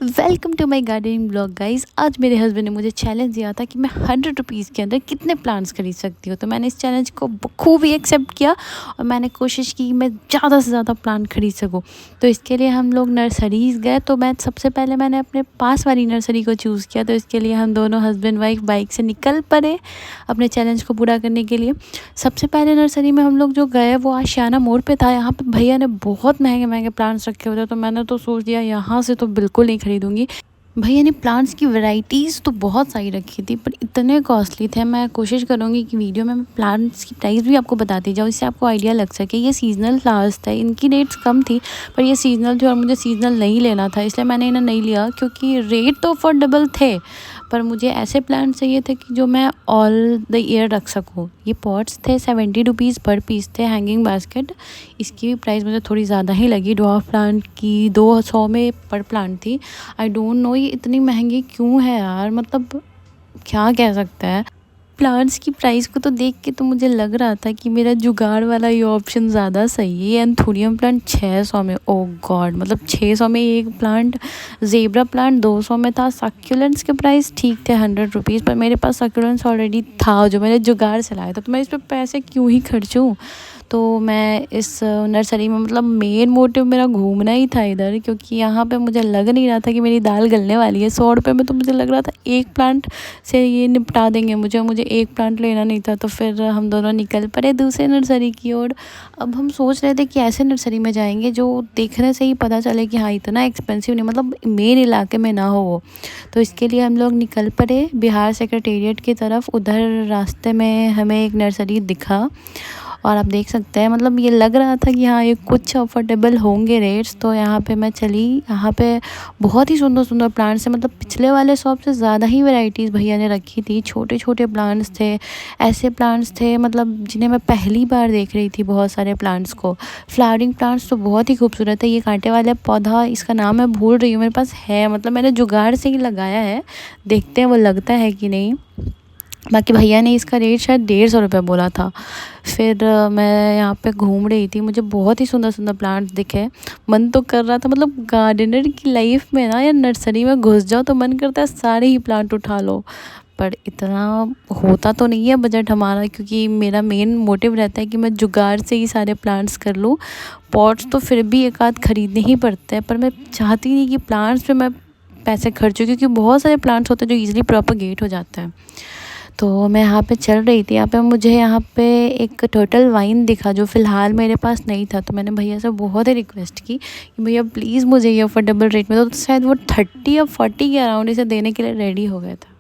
Welcome to my gardening blog guys. आज मेरे husband ने मुझे चैलेंज दिया था कि मैं 100 रुपीज़ के अंदर कितने प्लांट्स खरीद सकती हूँ। तो मैंने इस चैलेंज को खूब एक्सेप्ट किया और मैंने कोशिश की कि मैं ज़्यादा से ज़्यादा प्लांट खरीद सकूँ। तो इसके लिए हम लोग नर्सरीज़ गए। तो मैं सबसे पहले मैंने अपने पास वाली नर्सरी को चूज़ किया। तो इसके लिए हम दोनों हस्बैंड वाइफ बाइक से निकल पड़े अपने चैलेंज को पूरा करने के लिए। सबसे पहले नर्सरी में हम लोग जो गए वो आशियाना मोड़ पे था। यहाँ पे भैया ने बहुत महंगे महंगे प्लांट्स रखे हुए थे। तो मैंने तो सोच दिया यहाँ से तो बिल्कुल नहीं खरीदूंगी। भैया ने प्लांट्स की वैरायटीज़ तो बहुत सारी रखी थी पर इतने कॉस्टली थे। मैं कोशिश करूँगी कि वीडियो में मैं प्लांट्स की प्राइस भी आपको बताती जाऊँ, इससे आपको आइडिया लग सके। ये सीजनल फ्लावर्स थे, इनकी रेट्स कम थी पर ये सीजनल जो, और मुझे सीजनल नहीं लेना था इसलिए मैंने इन्हें नहीं लिया क्योंकि रेट तो अफोर्डेबल थे। पर मुझे ऐसे प्लांट्स चाहिए थे कि जो मैं ऑल द ईयर रख सकूँ। ये पॉट्स थे 70 रुपीज़ पर पीस थे, हैंगिंग बास्केट। इसकी भी प्राइस मुझे थोड़ी ज़्यादा ही लगी। डॉर्फ प्लांट की 200 में पर प्लांट थी। आई डोंट नो ये इतनी महंगी क्यों है यार, मतलब क्या कह सकता है। प्लांट्स की प्राइस को तो देख के तो मुझे लग रहा था कि मेरा जुगाड़ वाला ये ऑप्शन ज़्यादा सही है। एंथोरियम प्लांट 600 में, ओ गॉड, मतलब 600 में एक प्लांट। ज़ेब्रा प्लांट 200 में था। सक्यूलेंट्स के प्राइस ठीक थे 100 रुपीज़, पर मेरे पास सक्यूलेंट्स ऑलरेडी था जो मैंने जुगाड़ से लाया था। तो मैं इस पर पैसे क्यों ही खर्चूँ। तो मैं इस नर्सरी में, मतलब मेन मोटिव मेरा घूमना ही था इधर, क्योंकि यहाँ पे मुझे लग नहीं रहा था कि मेरी दाल गलने वाली है। 100 रुपये में तो मुझे लग रहा था एक प्लांट से ये निपटा देंगे मुझे एक प्लांट लेना नहीं था। तो फिर हम दोनों निकल पड़े दूसरे नर्सरी की ओर। अब हम सोच रहे थे कि ऐसे नर्सरी में जाएंगे जो देखने से ही पता चले कि हाँ इतना एक्सपेंसिव नहीं, मतलब मेन इलाके में ना हो वो। तो इसके लिए हम लोग निकल पड़े बिहार सेक्रेटेरिएट की तरफ। उधर रास्ते में हमें एक नर्सरी दिखा और आप देख सकते हैं, मतलब ये लग रहा था कि हाँ ये कुछ अफोर्डेबल होंगे रेट्स। तो यहाँ पे मैं चली। यहाँ पे बहुत ही सुंदर सुंदर प्लांट्स हैं, मतलब पिछले वाले शॉप से ज़्यादा ही वैरायटीज़ भैया ने रखी थी। छोटे छोटे प्लांट्स थे, ऐसे प्लांट्स थे मतलब जिन्हें मैं पहली बार देख रही थी। बहुत सारे प्लांट्स को, फ्लावरिंग प्लांट्स तो बहुत ही खूबसूरत है। ये कांटे वाला पौधा, इसका नाम मैं भूल रही हूँ, मेरे पास है, मतलब मैंने जुगाड़ से ही लगाया है। देखते हैं वो लगता है कि नहीं। बाकी भैया ने इसका रेट शायद 150 रुपये बोला था। फिर मैं यहाँ पे घूम रही थी, मुझे बहुत ही सुंदर सुंदर प्लांट्स दिखे। मन तो कर रहा था, मतलब गार्डनर की लाइफ में ना या नर्सरी में घुस जाओ तो मन करता है सारे ही प्लांट उठा लो। पर इतना होता तो नहीं है बजट हमारा, क्योंकि मेरा मेन मोटिव रहता है कि मैं जुगाड़ से ही सारे प्लांट्स कर लूँ। पॉट्स तो फिर भी एक आध खरीदने ही पड़ते हैं, पर मैं चाहती नहीं कि प्लांट्स पे मैं पैसे खर्चूँ, क्योंकि बहुत सारे प्लांट्स होते हैं जो ईज़िली प्रोपेगेट हो जाते हैं। तो मैं यहाँ पे चल रही थी, यहाँ पे मुझे यहाँ पे एक टर्टल वाइन दिखा जो फ़िलहाल मेरे पास नहीं था। तो मैंने भैया से बहुत ही रिक्वेस्ट की कि भैया प्लीज़ मुझे ये अफोर्डेबल रेट में, तो शायद वो 30 या 40 के अराउंड इसे देने के लिए रेडी हो गया था।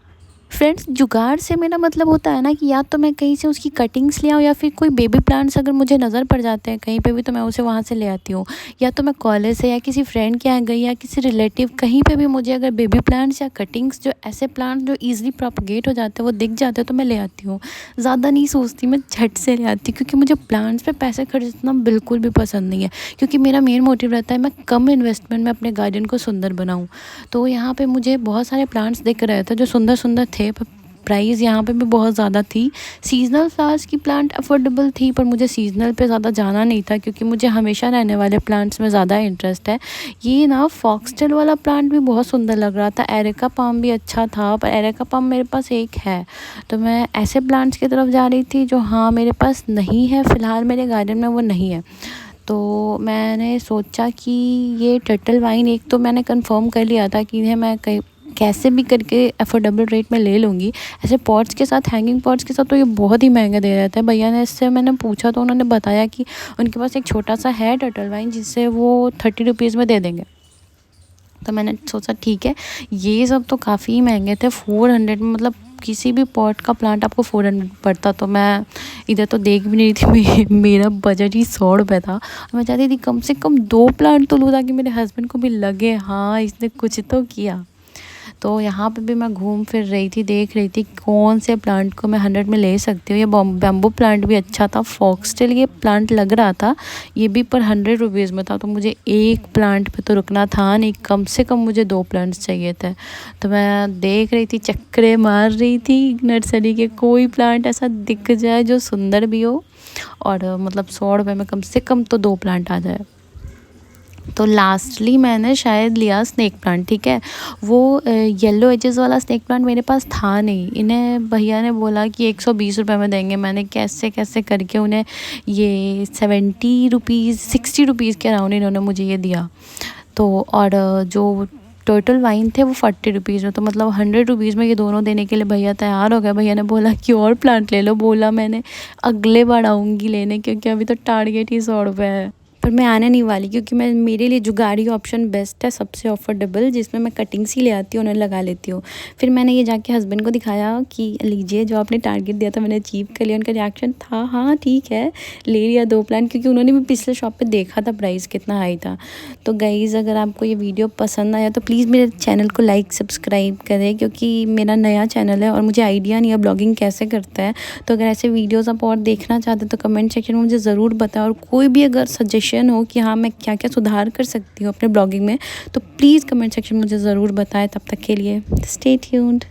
फ्रेंड्स, जुगाड़ से मेरा मतलब होता है ना कि या तो मैं कहीं से उसकी कटिंग्स ले आऊँ या फिर कोई बेबी प्लांट्स अगर मुझे नज़र पड़ जाते हैं कहीं पे भी तो मैं उसे वहाँ से ले आती हूँ। या तो मैं कॉलेज से या किसी फ्रेंड के यहाँ गई या किसी रिलेटिव कहीं पे भी मुझे अगर बेबी प्लांट्स या कटिंग्स, जो ऐसे प्लांट्स जो ईज़िली प्रोपगेट हो जाते हैं वो दिख जाते हैं तो मैं ले आती हूँ। ज़्यादा नहीं सोचती, मैं झट से ले आती हूँ, क्योंकि मुझे प्लांट्स पर पैसे खर्चना बिल्कुल भी पसंद नहीं है। क्योंकि मेरा मेन मोटिव रहता है मैं कम इन्वेस्टमेंट में अपने गार्डन को सुंदर बनाऊँ। तो यहाँ पर मुझे बहुत सारे प्लांट्स दिख रहे थे जो सुंदर सुंदर थे, प्राइस यहाँ पे भी बहुत ज़्यादा थी। सीजनल फ्लावर्स की प्लांट अफोर्डेबल थी, पर मुझे सीजनल पे ज़्यादा जाना नहीं था क्योंकि मुझे हमेशा रहने वाले प्लांट्स में ज़्यादा इंटरेस्ट है। ये ना फॉक्सटेल वाला प्लांट भी बहुत सुंदर लग रहा था। एरेका पाम भी अच्छा था, पर एरेका पाम मेरे पास एक है। तो मैं ऐसे प्लांट्स की तरफ जा रही थी जो हाँ मेरे पास नहीं है, फ़िलहाल मेरे गार्डन में वो नहीं है। तो मैंने सोचा कि ये टर्टल वाइन एक तो मैंने कंफर्म कर लिया था कि इन्हें मैं कैसे भी करके अफोर्डेबल रेट में ले लूँगी। ऐसे पॉट्स के साथ, हैंगिंग पॉट्स के साथ तो ये बहुत ही महंगा दे रहे थे भैया ने। इससे मैंने पूछा तो उन्होंने बताया कि उनके पास एक छोटा सा है टर्टल वाइन जिससे वो 30 रुपीज़ में दे देंगे। तो मैंने सोचा ठीक है, ये सब तो काफ़ी महंगे थे। 400 में, मतलब किसी भी पॉट का प्लांट आपको 400 पड़ता। तो मैं इधर तो देख भी नहीं थी, मेरा बजट ही 100 रुपये था। मैं चाहती थी कम से कम 2 प्लांट तो लूँ ताकि मेरे हस्बैंड को भी लगे हाँ इसने कुछ तो किया। तो यहाँ पे भी मैं घूम फिर रही थी, देख रही थी कौन से प्लांट को मैं 100 में ले सकती हूँ। ये बैम्बू प्लांट भी अच्छा था। फॉक्सटेल ये प्लांट लग रहा था, ये भी पर 100 रुपीज़ में था। तो मुझे एक प्लांट पे तो रुकना था नहीं, कम से कम मुझे 2 प्लांट्स चाहिए थे। तो मैं देख रही थी, चक्करे मार रही थी नर्सरी के, कोई प्लांट ऐसा दिख जाए जो सुंदर भी हो और मतलब 100 रुपये में कम से कम तो 2 प्लांट आ जाए। तो लास्टली मैंने शायद लिया स्नेक प्लांट, ठीक है। वो येलो एजेस वाला स्नेक प्लांट मेरे पास था नहीं। इन्हें भैया ने बोला कि 120 रुपये में देंगे। मैंने कैसे कैसे करके उन्हें ये 70 रुपीज़ 60 रुपीज़ के अराउंड इन्होंने मुझे ये दिया। तो और जो टोटल वाइन थे वो 40 रुपीज़ में, तो मतलब 100 रुपीज़ में ये दोनों देने के लिए भैया तैयार हो गए। भैया ने बोला कि और प्लांट ले लो। बोला मैंने अगले बार आऊँगी लेने, क्योंकि अभी तो टारगेट ही 100 रुपये है। पर मैं आने नहीं वाली, क्योंकि मैं मेरे लिए जुगाड़ी ऑप्शन बेस्ट है, सबसे अफोर्डेबल, जिसमें मैं कटिंग्स ही ले आती हूँ, उन्हें लगा लेती हूँ। फिर मैंने ये जाके हस्बैंड को दिखाया कि लीजिए जो आपने टारगेट दिया था मैंने अचीव कर लिया। उनका रिएक्शन था हाँ ठीक है, ले लिया 2 प्लांट, क्योंकि उन्होंने भी पिछले शॉप पे देखा था प्राइस कितना हाई था। तो गाइज़ अगर आपको ये वीडियो पसंद आया तो प्लीज़ मेरे चैनल को लाइक सब्सक्राइब करें, क्योंकि मेरा नया चैनल है और मुझे आइडिया नहीं है ब्लॉगिंग कैसे करता है। तो अगर ऐसे वीडियोज़ आप और देखना चाहते हैं तो कमेंट सेक्शन में मुझे ज़रूर बताएं। और कोई भी अगर सजेशन हो कि हाँ मैं क्या क्या सुधार कर सकती हूँ अपने ब्लॉगिंग में, तो प्लीज़ कमेंट सेक्शन में मुझे ज़रूर बताएं। तब तक के लिए स्टे ट्यून्ड।